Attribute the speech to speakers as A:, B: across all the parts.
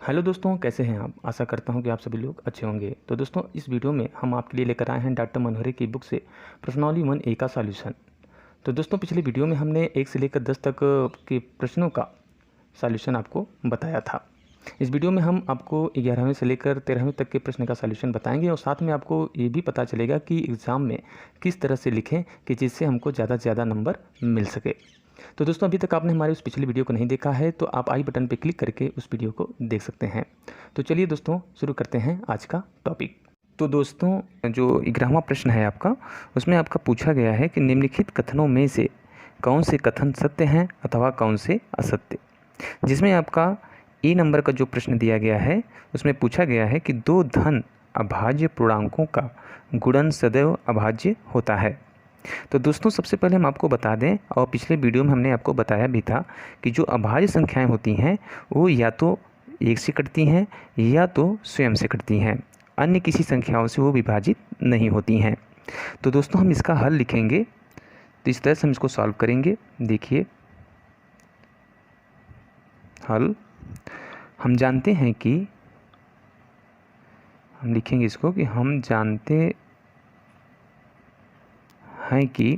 A: Hello दोस्तों, कैसे हैं आप। आशा करता हूं कि आप सभी लोग अच्छे होंगे। तो दोस्तों, इस वीडियो में हम आपके लिए लेकर आए हैं डॉक्टर मनोहरी की बुक से प्रश्नावली 1A का सॉल्यूशन। तो दोस्तों, पिछले वीडियो में हमने 1 से लेकर 10 तक के प्रश्नों का सॉल्यूशन आपको बताया था। इस वीडियो में हम आपको 11वें से लेकर 13वें तक के प्रश्न का सॉल्यूशन बताएंगे और साथ में आपको ये भी पता चलेगा कि एग्ज़ाम में किस तरह से लिखें कि जिससे हमको ज़्यादा से ज़्यादा नंबर मिल सके। तो दोस्तों, अभी तक आपने हमारे उस पिछले वीडियो को नहीं देखा है तो आप आई बटन पर क्लिक करके उस वीडियो को देख सकते हैं। तो चलिए दोस्तों, शुरू करते हैं आज का टॉपिक। तो दोस्तों, जो 11वां प्रश्न है आपका, उसमें आपका पूछा गया है कि निम्नलिखित कथनों में से कौन से कथन सत्य हैं अथवा कौन से असत्य। जिसमें आपका ए नंबर का जो प्रश्न दिया गया है उसमें पूछा गया है कि दो धन अभाज्य पूर्णांकों का गुणन सदैव अभाज्य होता है। तो दोस्तों, सबसे पहले हम आपको बता दें, और पिछले वीडियो में हमने आपको बताया भी था कि जो अभाज्य संख्याएं होती हैं वो या तो एक से कटती हैं या तो स्वयं से कटती हैं, अन्य किसी संख्याओं से वो विभाजित नहीं होती हैं। तो दोस्तों, हम इसका हल लिखेंगे। तो इस तरह से हम इसको सॉल्व करेंगे। देखिए हल। हम जानते हैं कि हम लिखेंगे इसको कि हम जानते हैं कि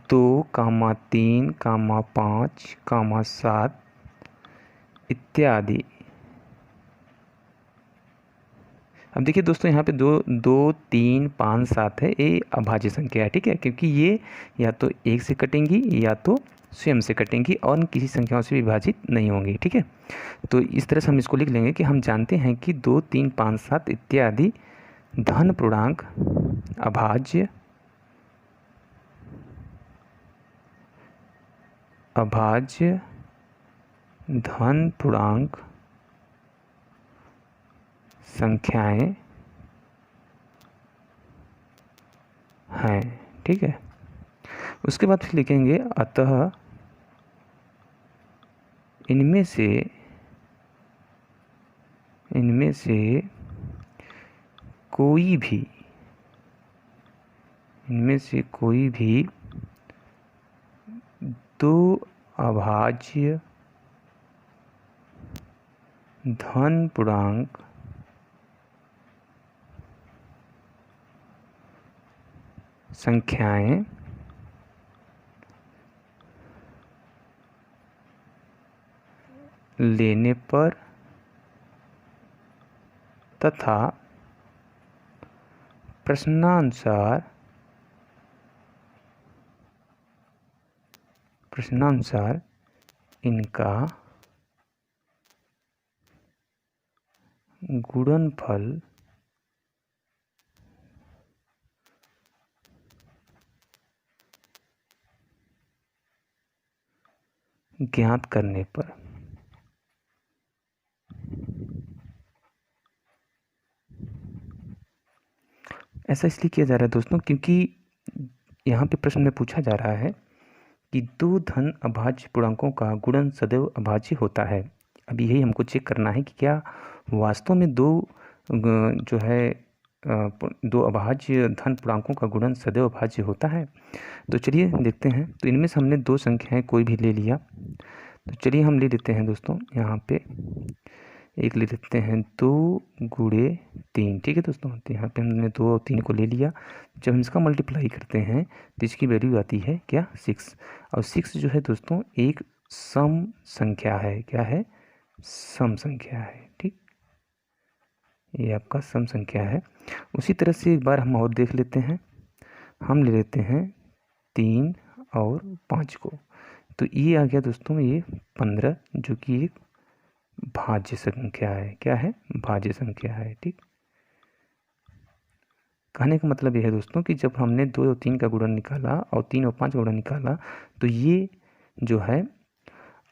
A: 2, 3, 5, 7 इत्यादि। अब देखिए दोस्तों, यहाँ पे 2, 2, 3, 5, 7 है, ये अभाज्य संख्या है, ठीक है, क्योंकि ये या तो एक से कटेंगी या तो स्वयं से कटेंगी और किसी संख्याओं से विभाजित नहीं होंगी, ठीक है। तो इस तरह से हम इसको लिख लेंगे कि हम जानते हैं कि 2, 3, 5, 7 इत्यादि धन पूर्णांक अभाज्य धन पूर्णांक संख्याएं हैं, ठीक है। उसके बाद फिर लिखेंगे अतः इनमें से कोई भी दो अभाज्य धन पूर्णांक संख्याएं लेने पर तथा प्रश्नानुसार इनका गुणनफल ज्ञात करने पर। ऐसा इसलिए किया जा रहा है दोस्तों, क्योंकि यहाँ पे प्रश्न में पूछा जा रहा है कि दो धन अभाज्य पूर्णांकों का गुणन सदैव अभाज्य होता है। अभी यही हमको चेक करना है कि क्या वास्तव में जो है दो अभाज्य धन पूर्णांकों का गुणन सदैव अभाज्य होता है। तो चलिए देखते हैं। तो इनमें से हमने दो संख्याएं कोई भी ले लिया। तो चलिए हम ले लेते हैं दोस्तों, यहाँ पे एक ले लेते हैं 2 गुणे 3, ठीक है दोस्तों। तो यहाँ पे हमने 2 और 3 को ले लिया। जब हम इसका मल्टीप्लाई करते हैं तो इसकी वैल्यू आती है क्या, 6। और 6 जो है दोस्तों एक सम संख्या है। क्या है, सम संख्या है, ठीक। ये आपका सम संख्या है। उसी तरह से एक बार हम और देख लेते हैं। हम ले लेते हैं 3 और 5 को। तो ये आ गया दोस्तों, ये 15, जो कि एक भाज्य संख्या है। क्या है, भाज्य संख्या है, ठीक। कहने का मतलब यह है दोस्तों कि जब हमने 2 और 3 का गुणन निकाला और 3 और 5 का गुणन निकाला तो ये जो है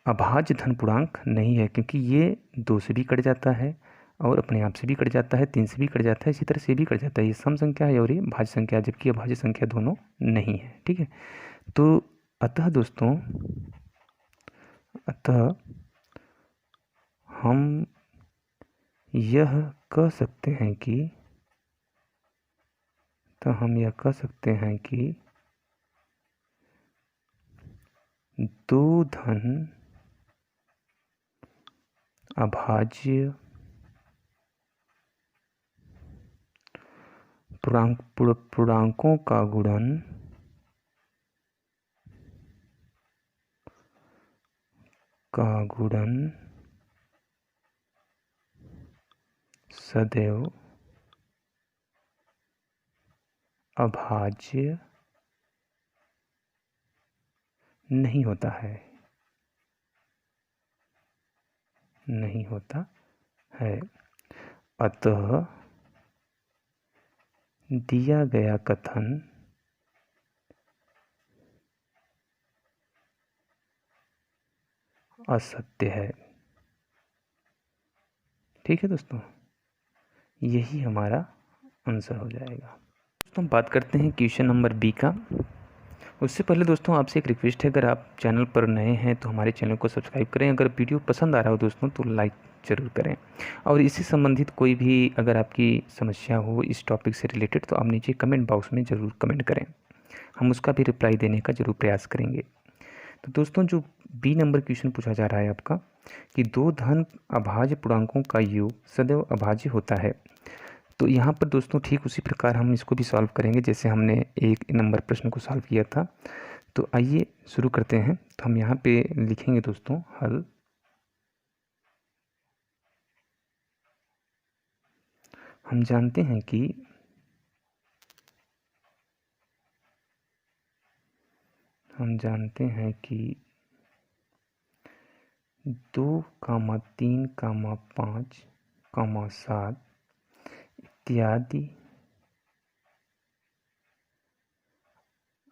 A: अभाज्य धन पूर्णांक नहीं है, क्योंकि ये 2 से भी कट जाता है और अपने आप से भी कट जाता है, 3 से भी कट जाता है, इसी तरह से भी कट जाता है। ये सम संख्या है और ये भाज्य संख्या है, जबकि अभाज्य संख्या दोनों नहीं है, ठीक है। तो अतः दोस्तों, हम यह कह सकते हैं कि दो धन अभाज्य पूर्णांकों का गुणन सदैव अभाज्य नहीं होता है, अतः दिया गया कथन असत्य है। ठीक है दोस्तों, यही हमारा आंसर हो जाएगा। दोस्तों हम बात करते हैं क्वेश्चन नंबर बी का। उससे पहले दोस्तों आपसे एक रिक्वेस्ट है, अगर आप चैनल पर नए हैं तो हमारे चैनल को सब्सक्राइब करें। अगर वीडियो पसंद आ रहा हो दोस्तों तो लाइक ज़रूर करें, और इससे संबंधित कोई भी अगर आपकी समस्या हो इस टॉपिक से रिलेटेड तो आप नीचे कमेंट बॉक्स में ज़रूर कमेंट करें, हम उसका भी रिप्लाई देने का ज़रूर प्रयास करेंगे। तो दोस्तों जो बी नंबर क्वेश्चन पूछा जा रहा है आपका कि दो धन अभाज्य पूर्णांकों का योग सदैव अभाज्य होता है। तो यहाँ पर दोस्तों ठीक उसी प्रकार हम इसको भी सॉल्व करेंगे जैसे हमने एक नंबर प्रश्न को सॉल्व किया था। तो आइए शुरू करते हैं। तो हम यहाँ पे लिखेंगे दोस्तों हल। हम जानते हैं कि 2, 3, 5, 7 इत्यादि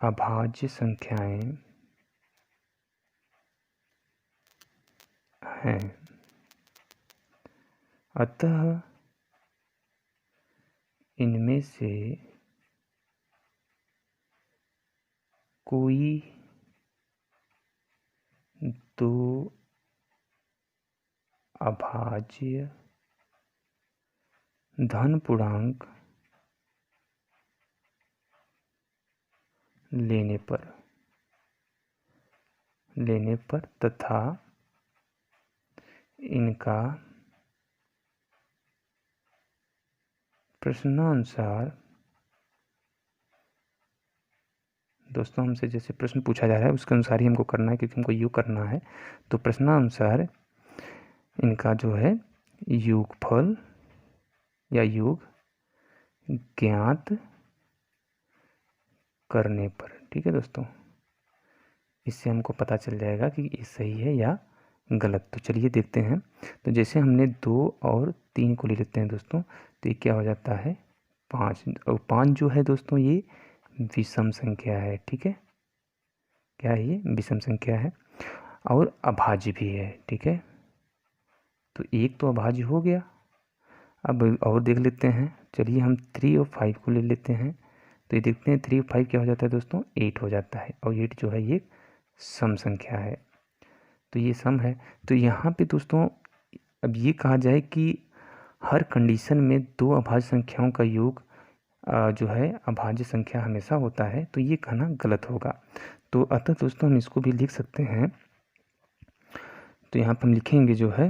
A: अभाज्य संख्याएं हैं, अतः इनमें से कोई दो अभाज्य धन पूर्णांक लेने पर तथा इनका प्रश्नानुसार, दोस्तों हमसे जैसे प्रश्न पूछा जा रहा है उसके अनुसार ही हमको करना है, क्योंकि हमको योग करना है। तो प्रश्नानुसार इनका जो है योगफल या योग ज्ञात करने पर, ठीक है दोस्तों, इससे हमको पता चल जाएगा कि ये सही है या गलत। तो चलिए देखते हैं। तो जैसे हमने 2 और 3 को ले लेते हैं दोस्तों, तो ये क्या हो जाता है 5, और 5 जो है दोस्तों ये विषम संख्या है। ठीक है, क्या है ये विषम संख्या है और अभाज्य भी है। ठीक है, तो एक तो अभाज्य हो गया। अब और देख लेते हैं, चलिए हम 3 और 5 को ले लेते हैं। तो ये देखते हैं 3 और 5 क्या हो जाता है दोस्तों 8 हो जाता है, और 8 जो है ये सम संख्या है, तो ये सम है। तो यहाँ पे दोस्तों अब ये कहा जाए कि हर कंडीशन में 2 अभाज्य संख्याओं का योग जो है अभाज्य संख्या हमेशा होता है, तो ये कहना गलत होगा। तो अतः दोस्तों हम इसको भी लिख सकते हैं। तो यहाँ पर हम लिखेंगे जो है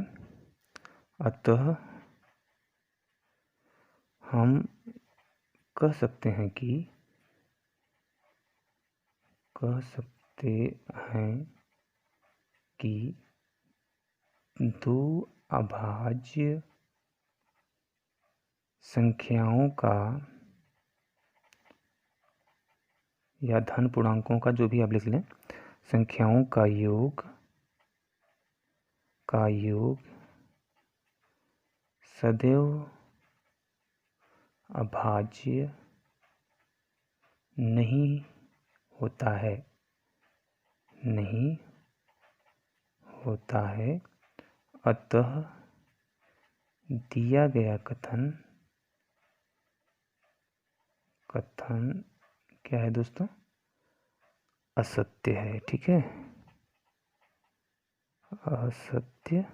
A: अतः हम कह सकते हैं कि 2 अभाज्य संख्याओं का या धन पूर्णांकों का, जो भी आप लिख लें, संख्याओं का योग सदैव अभाज्य नहीं होता है, अतः दिया गया कथन क्या है दोस्तों असत्य है। ठीक है, असत्य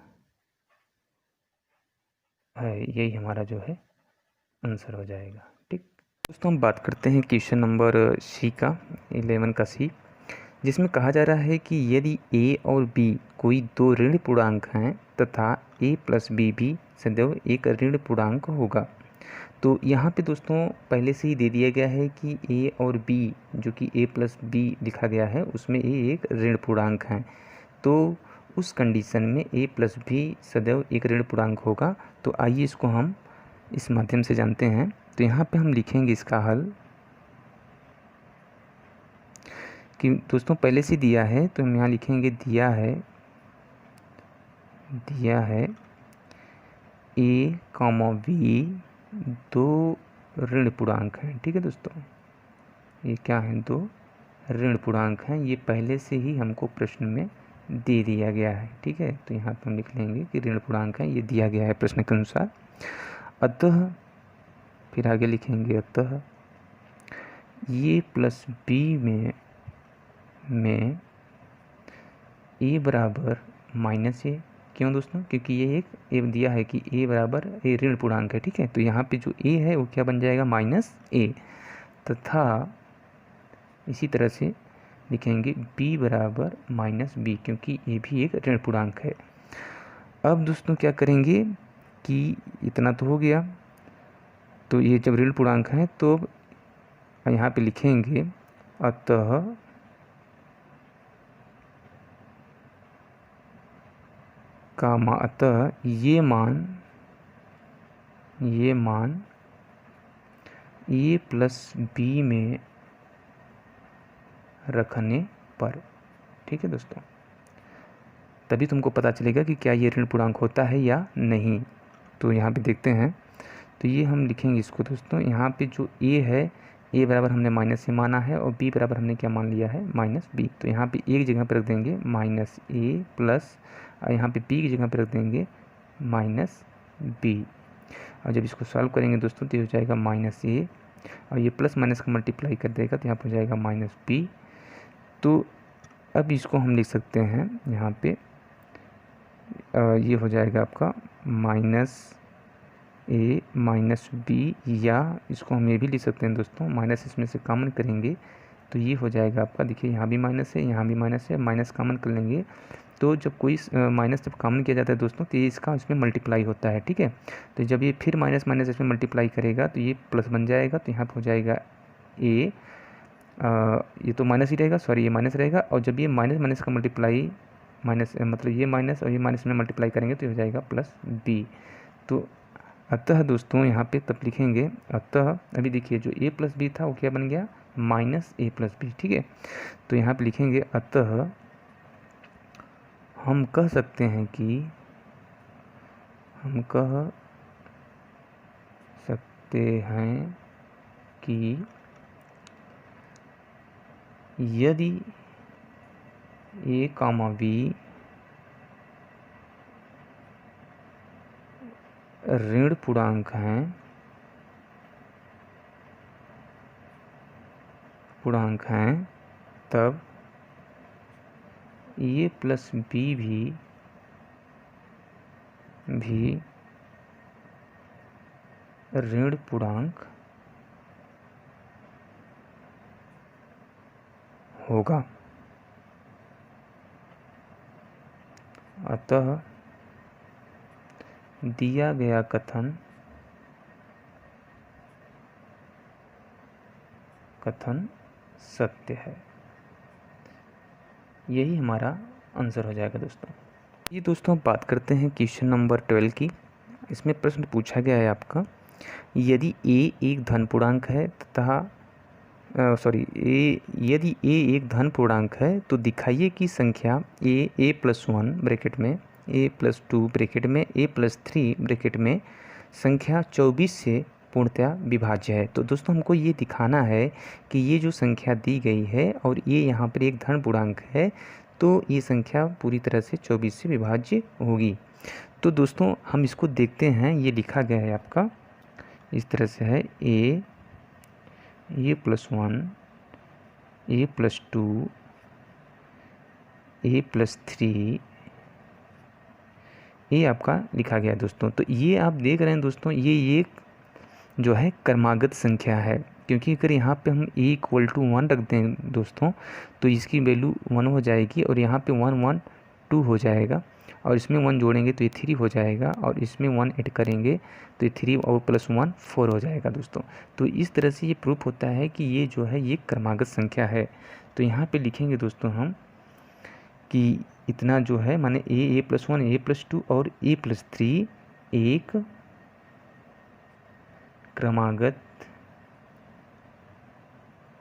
A: है, यही हमारा जो है आंसर हो जाएगा। ठीक दोस्तों हम बात करते हैं क्वेश्चन नंबर सी का, 11 का सी, जिसमें कहा जा रहा है कि यदि a और b कोई दो ऋण पूर्णांक हैं तथा a प्लस b भी सदैव एक ऋण पूर्णांक होगा। तो यहाँ पे दोस्तों पहले से ही दे दिया गया है कि a और b, जो कि a प्लस b लिखा गया है, उसमें a एक ऋण पूर्णांक है। तो उस कंडीशन में a प्लस b सदैव एक ऋण पूर्णांक होगा। तो आइए इसको हम इस माध्यम से जानते हैं। तो यहाँ पे हम लिखेंगे इसका हल कि दोस्तों पहले से दिया है, तो हम यहाँ लिखेंगे दिया है a, b दो ऋण पूर्णांक हैं। ठीक है दोस्तों, ये क्या है, दो ऋण पूर्णांक हैं। ये पहले से ही हमको प्रश्न में दे दिया गया है। ठीक है, तो यहाँ पर हम लिख लेंगे कि ऋण पूर्णांक है, ये दिया गया है प्रश्न के अनुसार। अतः फिर आगे लिखेंगे अतः ये प्लस बी में ए बराबर माइनस ए। क्यों दोस्तों? क्योंकि ये एक ए दिया है कि ए बराबर ए ऋण पूर्णांक है। ठीक है, तो यहाँ पे जो ए है वो क्या बन जाएगा, माइनस ए। तथा इसी तरह से लिखेंगे b बराबर माइनस बी, क्योंकि ए भी एक ऋण पूर्णांक है। अब दोस्तों क्या करेंगे कि इतना तो हो गया, तो ये जब ऋण पूर्णांक है तो यहाँ पे लिखेंगे अतः अतः ये मान a प्लस बी में रखने पर। ठीक है दोस्तों, तभी तुमको पता चलेगा कि क्या ये ऋण पूर्णांक होता है या नहीं। तो यहाँ पे देखते हैं, तो ये हम लिखेंगे इसको दोस्तों। यहाँ पे जो a है, a बराबर हमने माइनस ए माना है और b बराबर हमने क्या मान लिया है, माइनस बी। तो यहाँ पे एक जगह पर रख देंगे माइनस ए प्लस, यहाँ पे b की जगह पर रख देंगे माइनस बी। और जब इसको सॉल्व करेंगे दोस्तों तो ये हो जाएगा माइनस ए, और ये प्लस माइनस का मल्टीप्लाई कर देगा तो यहाँ पर हो जाएगा माइनस बी। तो अब इसको हम लिख सकते हैं यहाँ पे, ये हो जाएगा आपका माइनस ए माइनस बी, या इसको हम ये भी लिख सकते हैं दोस्तों, माइनस इसमें से कॉमन करेंगे तो ये हो जाएगा आपका, देखिए यहाँ भी माइनस है, यहाँ भी माइनस है, माइनस कॉमन कर लेंगे तो जब कोई माइनस जब कॉमन किया जाता है दोस्तों तो ये इसका इसमें मल्टीप्लाई होता है। ठीक है, तो जब ये फिर माइनस माइनस इसमें मल्टीप्लाई करेगा तो ये प्लस बन जाएगा, तो यहाँ पर हो जाएगा ए, ये तो माइनस ही रहेगा, सॉरी ये माइनस रहेगा। और जब ये माइनस माइनस का मल्टीप्लाई, माइनस मतलब ये माइनस और ये माइनस में मल्टीप्लाई करेंगे तो ये हो जाएगा प्लस बी। तो अतः दोस्तों यहाँ पे तब लिखेंगे अतः, अभी देखिए जो a प्लस बी था वो क्या बन गया, माइनस ए प्लस बी। ठीक है, तो यहाँ पे लिखेंगे अतः हम कह सकते हैं कि यदि a, b ऋण पूर्णांक हैं तब a प्लस बी भी ऋण पूर्णांक होगा। अतः दिया गया कथन सत्य है। यही हमारा आंसर हो जाएगा दोस्तों। ये दोस्तों आप बात करते हैं क्वेश्चन नंबर 12 की। इसमें प्रश्न पूछा गया है आपका, यदि a एक धन पूर्णांक है तथा यदि a एक धन पूर्णांक है तो दिखाइए कि संख्या a प्लस 1 ब्रैकेट में, a प्लस 2 ब्रैकेट में, a प्लस 3 ब्रैकेट में संख्या 24 से पूर्णतया विभाज्य है। तो दोस्तों हमको ये दिखाना है कि ये जो संख्या दी गई है और ये यहाँ पर एक धन पूर्णांक है, तो ये संख्या पूरी तरह से 24 से विभाज्य होगी। तो दोस्तों हम इसको देखते हैं, ये लिखा गया है आपका इस तरह से है, a plus 1, a plus 2, a plus 3, ये आपका लिखा गया है दोस्तों। तो ये आप देख रहे हैं दोस्तों, ये एक जो है क्रमागत संख्या है। क्योंकि अगर यहाँ पे हम a = 1 रख दें दोस्तों तो इसकी वैल्यू 1 हो जाएगी और यहाँ पे 1 1 2 हो जाएगा और इसमें 1 जोड़ेंगे तो ये 3 हो जाएगा और इसमें 1 ऐड करेंगे तो ये 3 और +1 4 हो जाएगा दोस्तों। तो इस तरह से ये प्रूफ होता है कि ये जो है ये क्रमागत संख्या है। तो यहाँ पे लिखेंगे दोस्तों हम कि इतना जो है माने a+1 a+2 और a+3 एक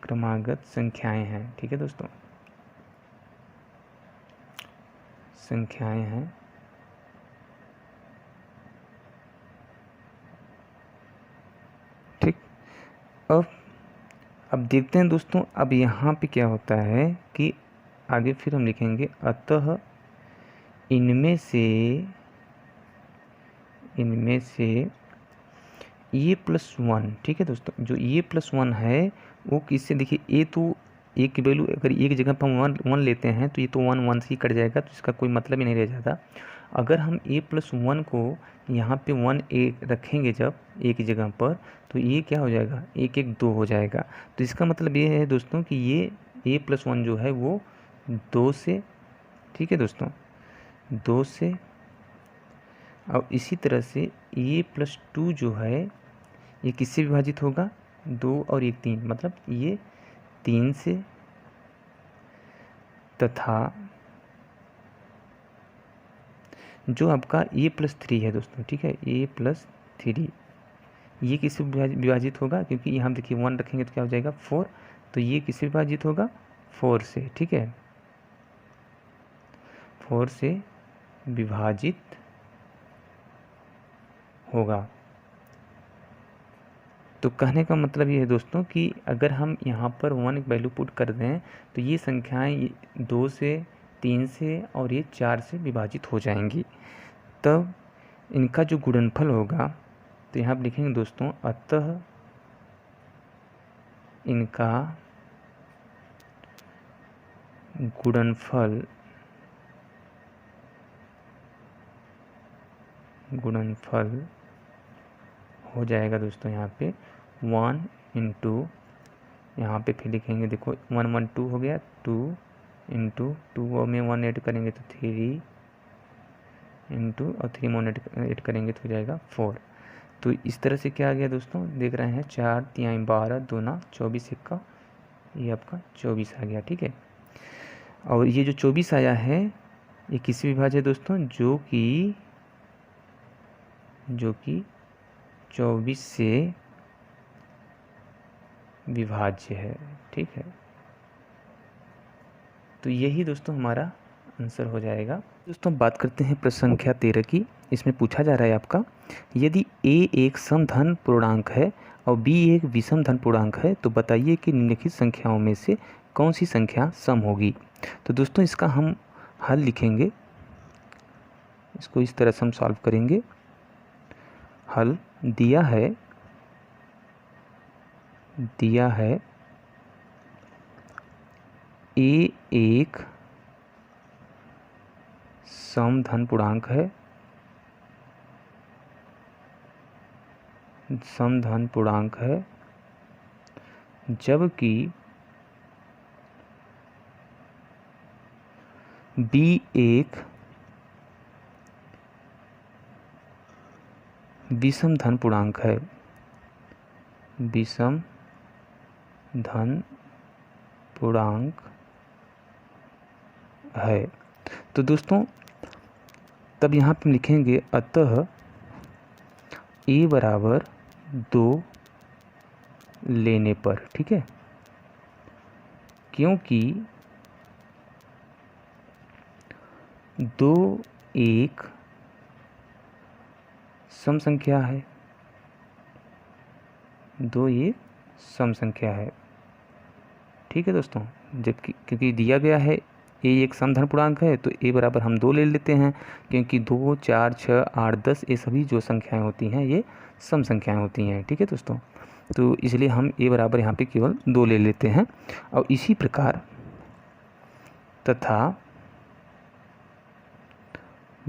A: क्रमागत संख्याएं हैं। ठीक है दोस्तों, संख्याएं हैं। ठीक, अब देखते हैं दोस्तों, अब यहाँ पे क्या होता है कि आगे फिर हम लिखेंगे अतः इनमें से a+1। ठीक है दोस्तों, जो a+1 है वो किससे, देखिए a तो a की वैल्यू अगर एक जगह पर हम 1 लेते हैं तो ये तो 1 1 से ही कट जाएगा, तो इसका कोई मतलब ही नहीं रह जाता। अगर हम a+1 को यहाँ पे 1 a रखेंगे जब एक ही जगह पर तो ये क्या हो जाएगा, 1 1 2 हो जाएगा। तो इसका मतलब ये है दोस्तों कि ये a+1 जो है वो 2 से, ठीक है दोस्तों, 2 से, और इसी तरह से a+2 जो है ये किससे विभाजित होगा, 2 और 1 3, मतलब ये 3 से, तथा जो आपका a+3 है दोस्तों, ठीक है, a+3 ये किससे विभाजित होगा, क्योंकि यहाँ देखिए 1 रखेंगे तो क्या हो जाएगा 4, तो ये किससे विभाजित होगा 4 से। ठीक है, 4 से विभाजित होगा। तो कहने का मतलब ये है दोस्तों कि अगर हम यहाँ पर 1 एक वैल्यू पुट कर दें तो ये संख्याएं 2 से, 3 से और ये 4 से विभाजित हो जाएंगी। तब इनका जो गुणनफल होगा तो यहाँ पर लिखेंगे दोस्तों अतः इनका गुणनफल हो जाएगा दोस्तों यहाँ पे 1 × यहाँ पे फिर लिखेंगे, देखो 1 1 2 हो गया, 2 × 2 और में 1 ऐड करेंगे तो 3 × और 3 में 1 ऐड करेंगे तो हो जाएगा 4। तो इस तरह से क्या आ गया दोस्तों, देख रहे हैं 4 3 12 2 9 24 1 ये आपका 24 आ गया। ठीक है, और ये जो 24 आया है ये किससे विभाज्य है दोस्तों, जो कि 24 से विभाज्य है। ठीक है, तो यही दोस्तों हमारा आंसर हो जाएगा। दोस्तों बात करते हैं प्रश्न संख्या 13 की। इसमें पूछा जा रहा है आपका, यदि a एक समधन पूर्णांक है और b एक विषम धन पूर्णांक है तो बताइए कि निम्नलिखित संख्याओं में से कौन सी संख्या सम होगी। तो दोस्तों इसका हम हल लिखेंगे, इसको इस तरह से हम सॉल्व करेंगे। हल दिया है a एक समधन पूर्णांक है, जबकि b एक विषम धन पूर्णांक है, तो दोस्तों तब यहाँ पे लिखेंगे अतः a बराबर 2 लेने पर। ठीक है, क्योंकि 2 एक सम संख्या है, 2 एक सम संख्या है। ठीक है दोस्तों, जबकि क्योंकि दिया गया है a एक समधन पूर्णांक है तो a बराबर हम 2 ले लेते हैं, क्योंकि 2 4 6 8 10 ये सभी जो संख्याएं होती हैं ये सम संख्याएं होती हैं। ठीक है दोस्तों, तो इसलिए हम a बराबर यहाँ पे केवल 2 ले लेते हैं। और इसी प्रकार तथा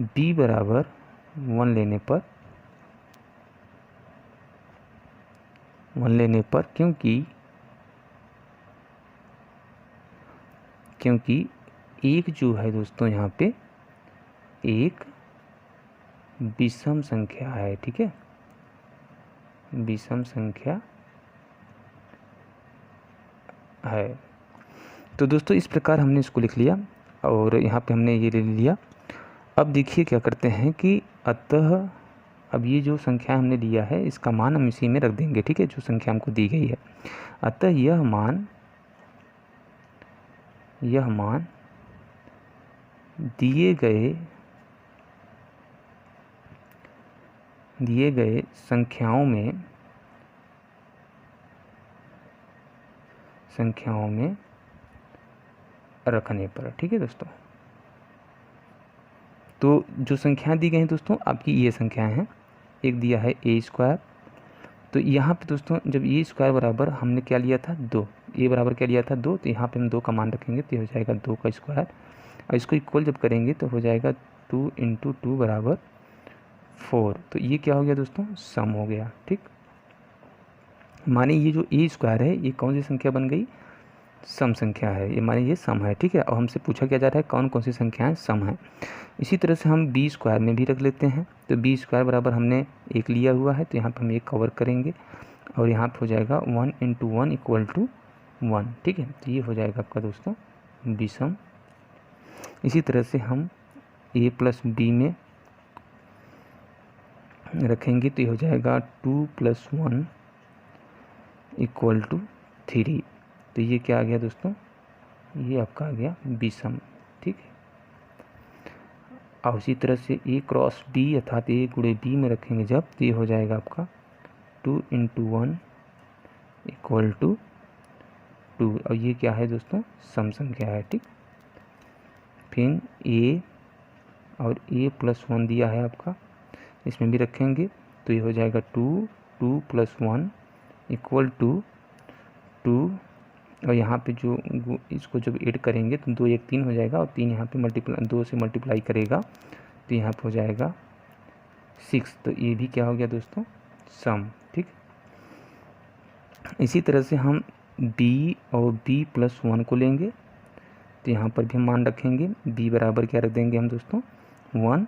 A: b बराबर 1 लेने पर क्योंकि क्योंकि एक जो है दोस्तों यहाँ पे एक विषम संख्या है, ठीक है, विषम संख्या है। तो दोस्तों इस प्रकार हमने इसको लिख लिया और यहाँ पे हमने ये ले लिया। अब देखिए क्या करते हैं कि अतः अब ये जो संख्या हमने लिया है इसका मान हम इसी में रख देंगे, ठीक है, जो संख्या हमको दी गई है। अतः यह मान दिए गए संख्याओं में रखने पर, ठीक है दोस्तों। तो जो संख्याएं दी गई हैं दोस्तों आपकी ये संख्याएं हैं। एक दिया है ए स्क्वायर, तो यहाँ पे दोस्तों जब ए स्क्वायर बराबर हमने क्या लिया था 2, ए बराबर क्या लिया था 2, तो यहाँ पे हम 2 का मान रखेंगे तो ये हो जाएगा 2 का स्क्वायर, और इसको इक्वल जब करेंगे तो हो जाएगा 2 × 2 बराबर 4। तो ये क्या हो गया दोस्तों, सम हो गया, ठीक। माने ये जो ए स्क्वायर है ये कौन सी संख्या बन गई, सम संख्या है, ये माने ये सम है, ठीक है। और हमसे पूछा क्या जा रहा है कौन कौन सी संख्याएं सम है। इसी तरह से हम बी स्क्वायर में भी रख लेते हैं। तो बी स्क्वायर बराबर हमने एक लिया हुआ है तो यहाँ पर हम एक कवर करेंगे और यहाँ पर हो जाएगा 1 × 1 = 1, ठीक है। तो ये हो जाएगा आपका दोस्तों विषम। इसी तरह से हम a + b में रखेंगे तो ये हो जाएगा 2 + 1 = 3। तो ये क्या आ गया दोस्तों, ये आपका आ गया विषम, ठीक है। और इसी तरह से a × b अर्थात a × b में रखेंगे जब तो ये हो जाएगा आपका 2 × 1 = 2। और ये क्या है दोस्तों, सम संख्या है, ठीक। फिर a और a + 1 दिया है आपका, इसमें भी रखेंगे तो ये हो जाएगा 2 + 1 = 2। और यहाँ पे जो इसको जब ऐड करेंगे तो 2 × 1 = 3 हो जाएगा और 3 यहाँ पे 2 से मल्टीप्लाई करेगा तो यहाँ पे हो जाएगा 6। तो ये भी क्या हो गया दोस्तों, सम, ठीक। इसी तरह से हम b और b + 1 को लेंगे तो यहाँ पर भी हम मान रखेंगे। b बराबर क्या रख देंगे हम दोस्तों 1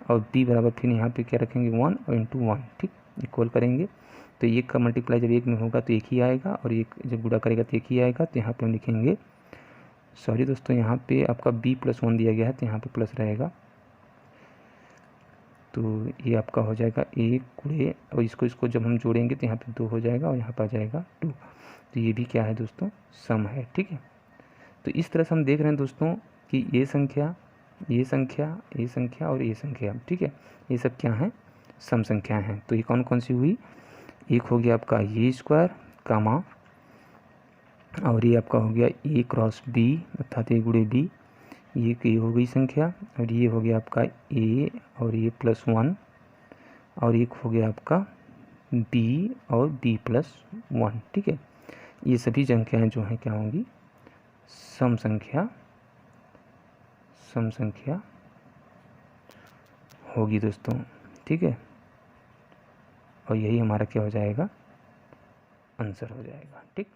A: और b बराबर फिर यहाँ पे क्या रखेंगे 1 और × 1, ठीक, इक्वल करेंगे तो एक का मल्टीप्लाई जब एक में होगा तो एक ही आएगा और एक जब गुणा करेगा तो एक ही आएगा। तो यहाँ पे हम लिखेंगे, सॉरी दोस्तों, यहाँ पे आपका b + 1 दिया गया है तो यहाँ पे प्लस रहेगा। तो ये आपका हो जाएगा 1 और इसको जब हम जोड़ेंगे तो यहाँ पे 2 हो जाएगा और यहाँ पर आ जाएगा 2। तो ये भी क्या है दोस्तों, सम है, ठीक है। तो इस तरह से हम देख रहे हैं दोस्तों कि ये संख्या और ये संख्या, ठीक है, ये सब क्या हैं, सम संख्याएं हैं। तो ये कौन कौन सी हुई, एक हो गया आपका ए स्क्वायर कामा, और ये आपका हो गया a × b अर्थात a × b, ये हो गई संख्या, और ये हो गया आपका a और a + 1, और एक हो गया आपका b और b + 1, ठीक है। ये सभी संख्याएं जो हैं क्या होंगी, सम संख्या होगी दोस्तों, ठीक है। और यही हमारा क्या हो जाएगा, आंसर हो जाएगा, ठीक।